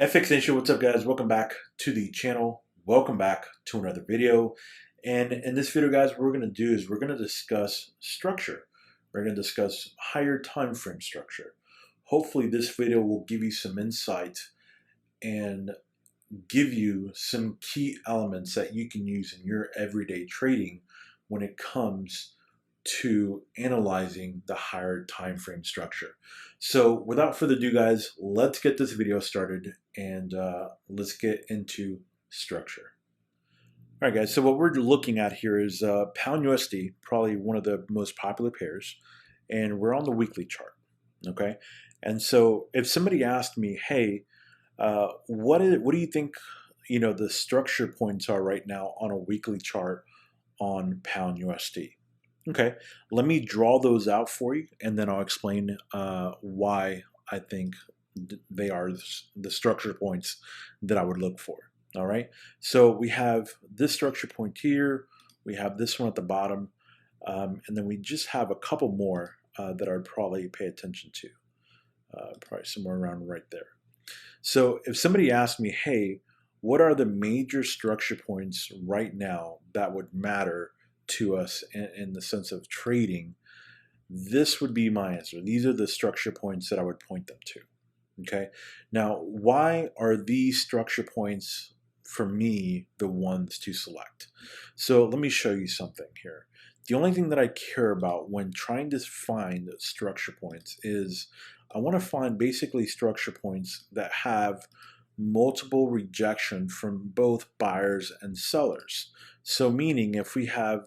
FX what's up guys? Welcome back to the channel. Welcome back to another video. And in this video guys, what we're going to do is we're going to discuss structure. We're going to discuss higher time frame structure. Hopefully this video will give you some insight and give you some key elements that you can use in your everyday trading when it comes to analyzing the higher time frame structure. So without further ado guys, let's get this video started and let's get into structure. All right guys, so what we're looking at here is pound USD, probably one of the most popular pairs, and we're on the weekly chart, okay? And so if somebody asked me, hey, what do you think, the structure points are right now on a weekly chart on pound USD? Okay, let me draw those out for you, and then I'll explain why I think they are the structure points that I would look for. All right, so we have this structure point here, we have this one at the bottom, and then we just have a couple more that I'd probably pay attention to, probably somewhere around right there. So if somebody asked me, hey, what are the major structure points right now that would matter to us in the sense of trading, this would be my answer. These are the structure points that I would point them to. Okay, now why are these structure points for me the ones to select? So let me show you something here. The only thing that I care about when trying to find structure points is I want to find basically structure points that have multiple rejection from both buyers and sellers. So meaning if we have,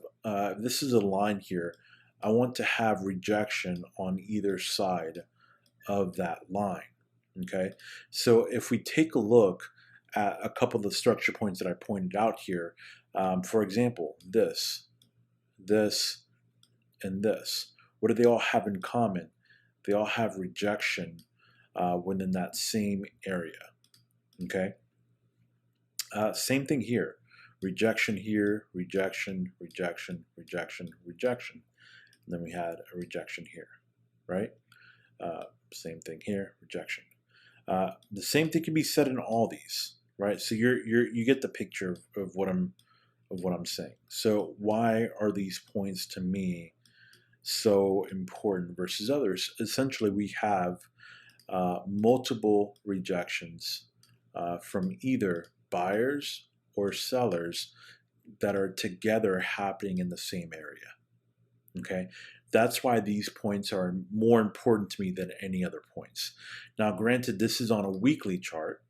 this is a line here, I want to have rejection on either side of that line, okay? So if we take a look at a couple of the structure points that I pointed out here, for example, this, and this, what do they all have in common? They all have rejection within that same area. Okay. Same thing here. Rejection here, rejection, rejection, rejection, rejection. And then we had a rejection here, right? Same thing here, rejection. The same thing can be said in all these, right? So you get the picture of what I'm saying. So why are these points to me so important versus others? Essentially, we have multiple rejections from either buyers or sellers that are together happening in the same area. Okay, that's why these points are more important to me than any other points. Now, granted, this is on a weekly chart,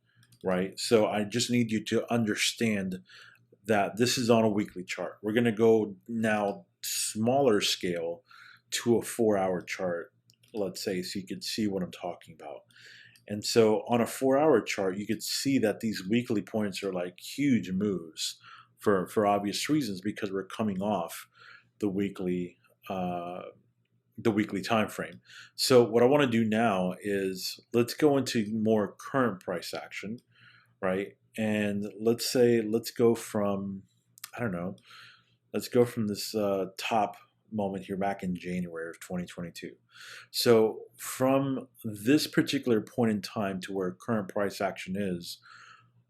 right? So I just need you to understand that this is on a weekly chart. We're going to go now smaller scale to a 4-hour chart, let's say, so you could see what I'm talking about. And so on a 4-hour chart, you could see that these weekly points are like huge moves for obvious reasons, because we're coming off the weekly time frame. So what I want to do now is let's go into more current price action, right? And let's go from, I don't know, let's go from this top moment here back in January of 2022. So from this particular point in time to where current price action is,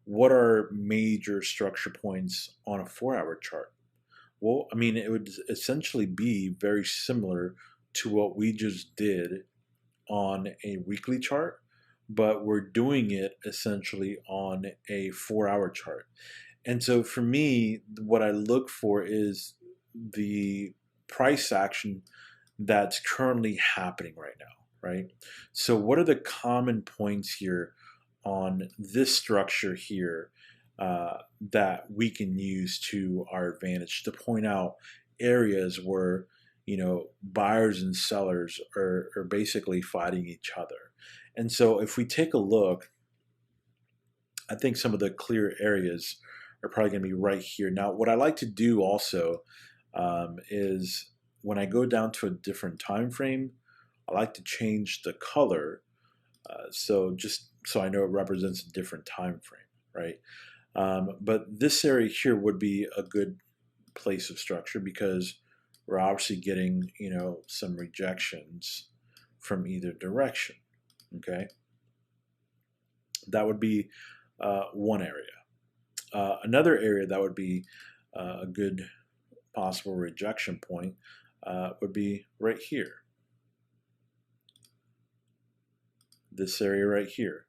what are major structure points on a 4-hour chart? Well, I mean, it would essentially be very similar to what we just did on a weekly chart, but we're doing it essentially on a 4-hour chart. And so for me, what I look for is the price action that's currently happening right now, right? So what are the common points here on this structure here that we can use to our advantage to point out areas where, buyers and sellers are basically fighting each other? And so if we take a look, I think some of the clear areas are probably going to be right here. Now, what I like to do also is when I go down to a different time frame, I like to change the color so just so I know it represents a different time frame, right? But this area here would be a good place of structure because we're obviously getting, some rejections from either direction, okay? That would be one area. Another area that would be a good possible rejection point would be right here. This area right here.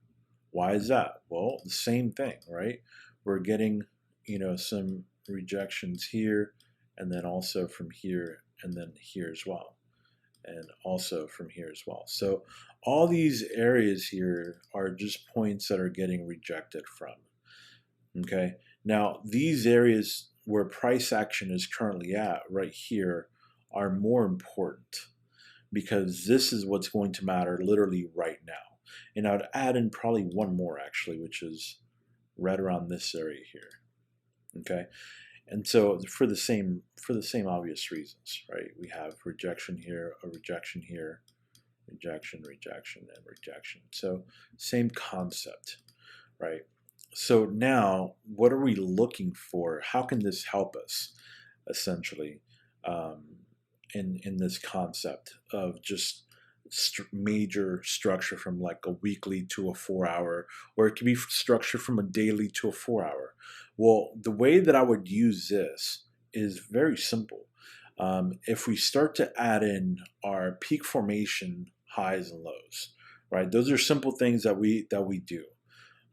Why is that? Well, the same thing, right? We're getting, some rejections here, and then also from here, and then here as well, and also from here as well. So all these areas here are just points that are getting rejected from. Okay, now these areas where price action is currently at right here are more important, because this is what's going to matter literally right now. And I would add in probably one more actually, which is right around this area here. Okay, and so for the same obvious reasons, right? We have rejection here, a rejection here, rejection, rejection, and rejection. So same concept, right? So now, what are we looking for? How can this help us, essentially, in this concept of just major structure from like a weekly to a 4-hour, or it can be structured from a daily to a 4-hour. Well, the way that I would use this is very simple. If we start to add in our peak formation highs and lows, right? Those are simple things that we do.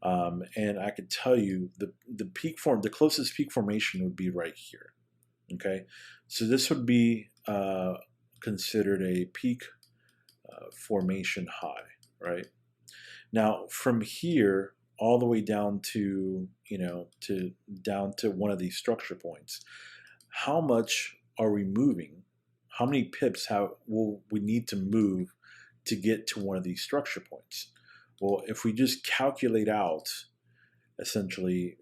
And I could tell you the closest peak formation would be right here. Okay, so this would be considered a peak formation high, right? Now from here all the way down to down to one of these structure points, how much are we moving? How many pips will we need to move to get to one of these structure points? Well, if we just calculate out essentially,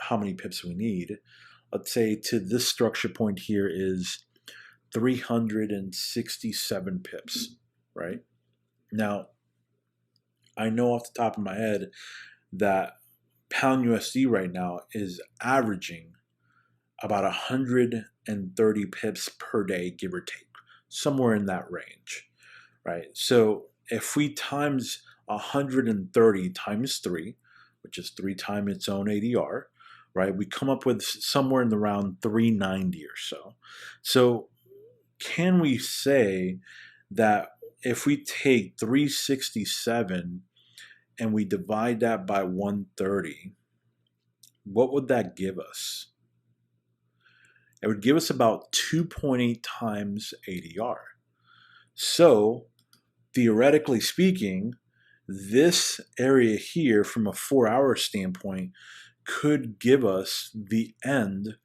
how many pips we need, let's say to this structure point here is 367 pips, right? Now, I know off the top of my head that pound USD right now is averaging about 130 pips per day, give or take, somewhere in that range, right? So if we times 130 times 3, which is 3 times its own ADR, right, we come up with somewhere in the round 390 or so. So can we say that if we take 367 and we divide that by 130, what would that give us? It would give us about 2.8 times ADR. So theoretically speaking, this area here from a 4-hour standpoint could give us the end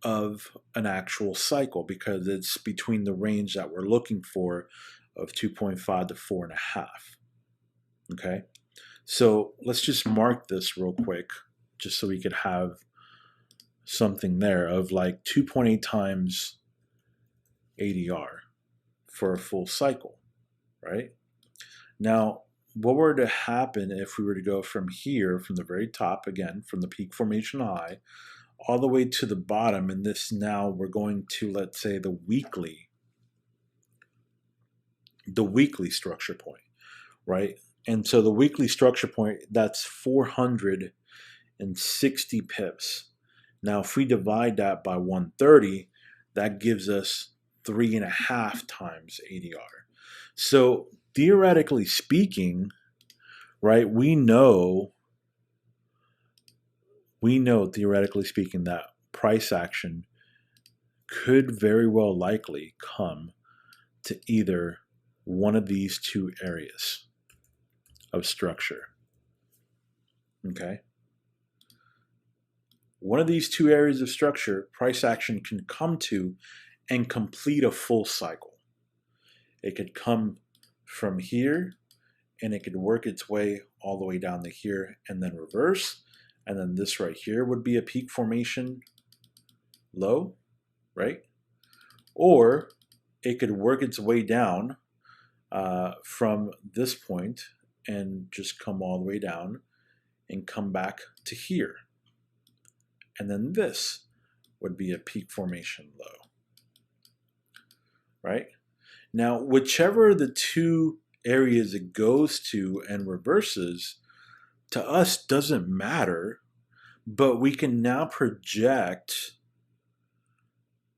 of an actual cycle, because it's between the range that we're looking for of 2.5 to 4.5. Okay, so let's just mark this real quick just so we could have something there of like 2.8 times ADR for a full cycle, right? Now, what were to happen if we were to go from here, from the very top, again, from the peak formation high, all the way to the bottom, and this now we're going to, let's say, the weekly structure point, right? And so the weekly structure point, that's 460 pips. Now, if we divide that by 130, that gives us 3.5 times ADR. So theoretically speaking, right, we know theoretically speaking that price action could very well likely come to either one of these two areas of structure. Okay? One of these two areas of structure, price action can come to and complete a full cycle. It could come from here, and it could work its way all the way down to here and then reverse. And then this right here would be a peak formation low, right? Or it could work its way down from this point and just come all the way down and come back to here. And then this would be a peak formation low, right? Now, whichever the two areas it goes to and reverses, to us doesn't matter, but we can now project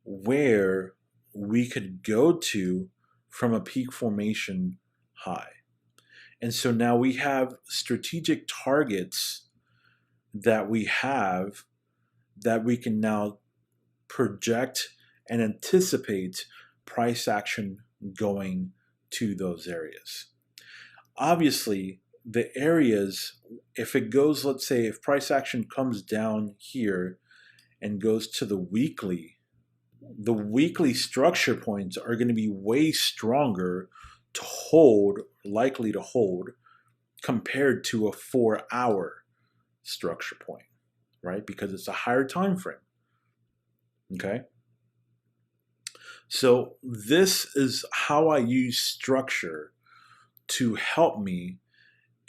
where we could go to from a peak formation high. And so now we have strategic targets that we have that we can now project and anticipate price action going to those areas. Obviously, the areas, if it goes, let's say, if price action comes down here and goes to the weekly structure points are going to be way stronger to hold, likely to hold, compared to a 4-hour structure point, right? Because it's a higher time frame. Okay. So this is how I use structure to help me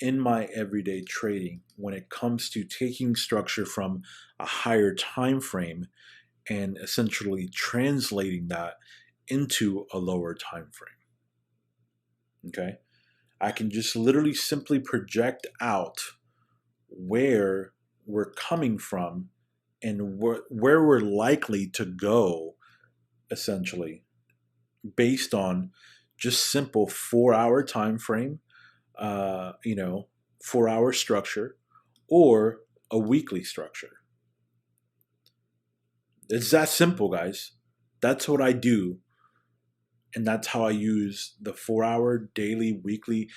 in my everyday trading when it comes to taking structure from a higher time frame and essentially translating that into a lower time frame. Okay? I can just literally simply project out where we're coming from and where we're likely to go, essentially, based on just simple 4-hour time frame, 4-hour structure, or a weekly structure. It's that simple, guys. That's what I do. And that's how I use the 4-hour, daily, weekly,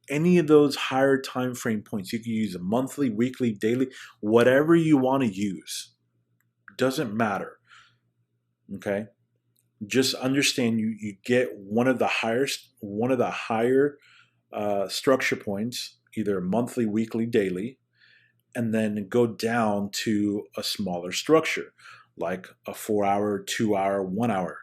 any of those higher time frame points. You can use a monthly, weekly, daily, whatever you want to use. Doesn't matter. Okay? Just understand you get one of the higher structure points, either monthly, weekly, daily, and then go down to a smaller structure, like a 4-hour, 2-hour, 1-hour.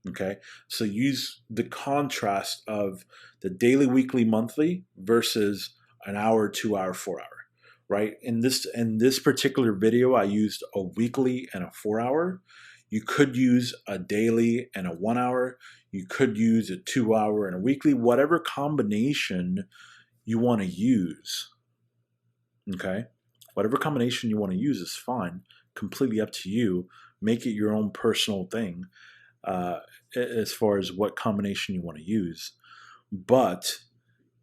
Okay, so use the contrast of the daily, weekly, monthly versus an hour, 2-hour, 4-hour. Right? In this particular video, I used a weekly and a 4-hour. You could use a daily and a 1-hour. You could use a 2-hour and a weekly, whatever combination you want to use. Okay? Whatever combination you want to use is fine. Completely up to you. Make it your own personal thing as far as what combination you want to use. But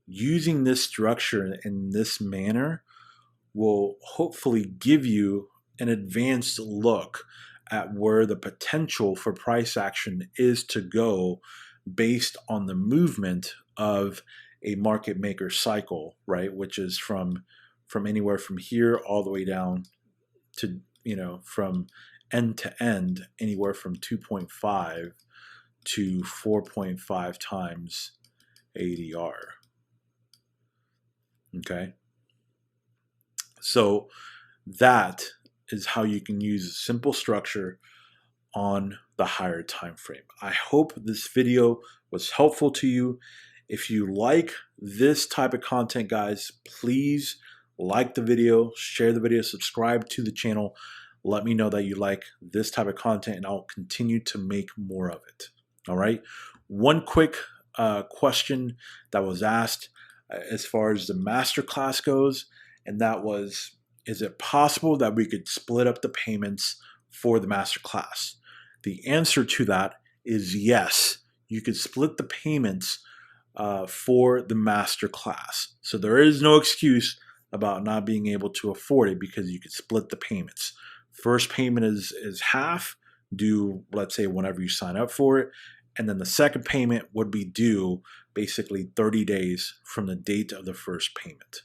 using this structure in this manner will hopefully give you an advanced look at where the potential for price action is to go based on the movement of a market maker cycle, right? Which is from anywhere from here all the way down to, from end to end, anywhere from 2.5 to 4.5 times ADR. Okay. So that is how you can use a simple structure on the higher time frame. I hope this video was helpful to you. If you like this type of content, guys, please like the video, share the video, subscribe to the channel. Let me know that you like this type of content and I'll continue to make more of it. All right. One quick question that was asked as far as the MasterClass goes, and that was, is it possible that we could split up the payments for the MasterClass? The answer to that is yes. You could split the payments for the MasterClass. So there is no excuse about not being able to afford it because you could split the payments. First payment is half due, let's say, whenever you sign up for it. And then the second payment would be due basically 30 days from the date of the first payment.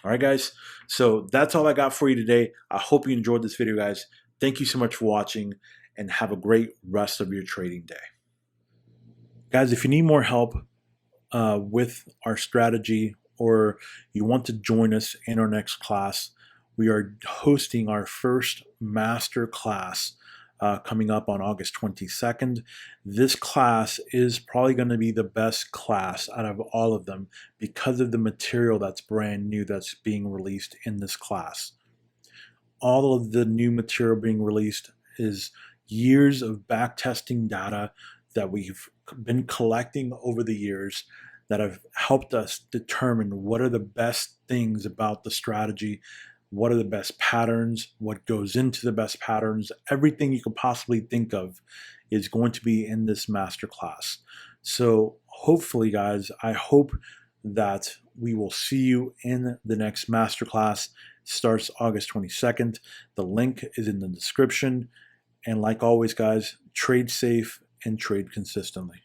All right, guys. So that's all I got for you today. I hope you enjoyed this video, guys. Thank you so much for watching and have a great rest of your trading day. Guys, if you need more help with our strategy or you want to join us in our next class, we are hosting our first master class coming up on August 22nd. This class is probably going to be the best class out of all of them because of the material that's brand new that's being released in this class. All of the new material being released is years of backtesting data that we've been collecting over the years that have helped us determine what are the best things about the strategy, what are the best patterns, what goes into the best patterns. Everything you could possibly think of is going to be in this masterclass. So hopefully, guys, I hope that we will see you in the next masterclass. It starts August 22nd. The link is in the description. And like always, guys, trade safe and trade consistently.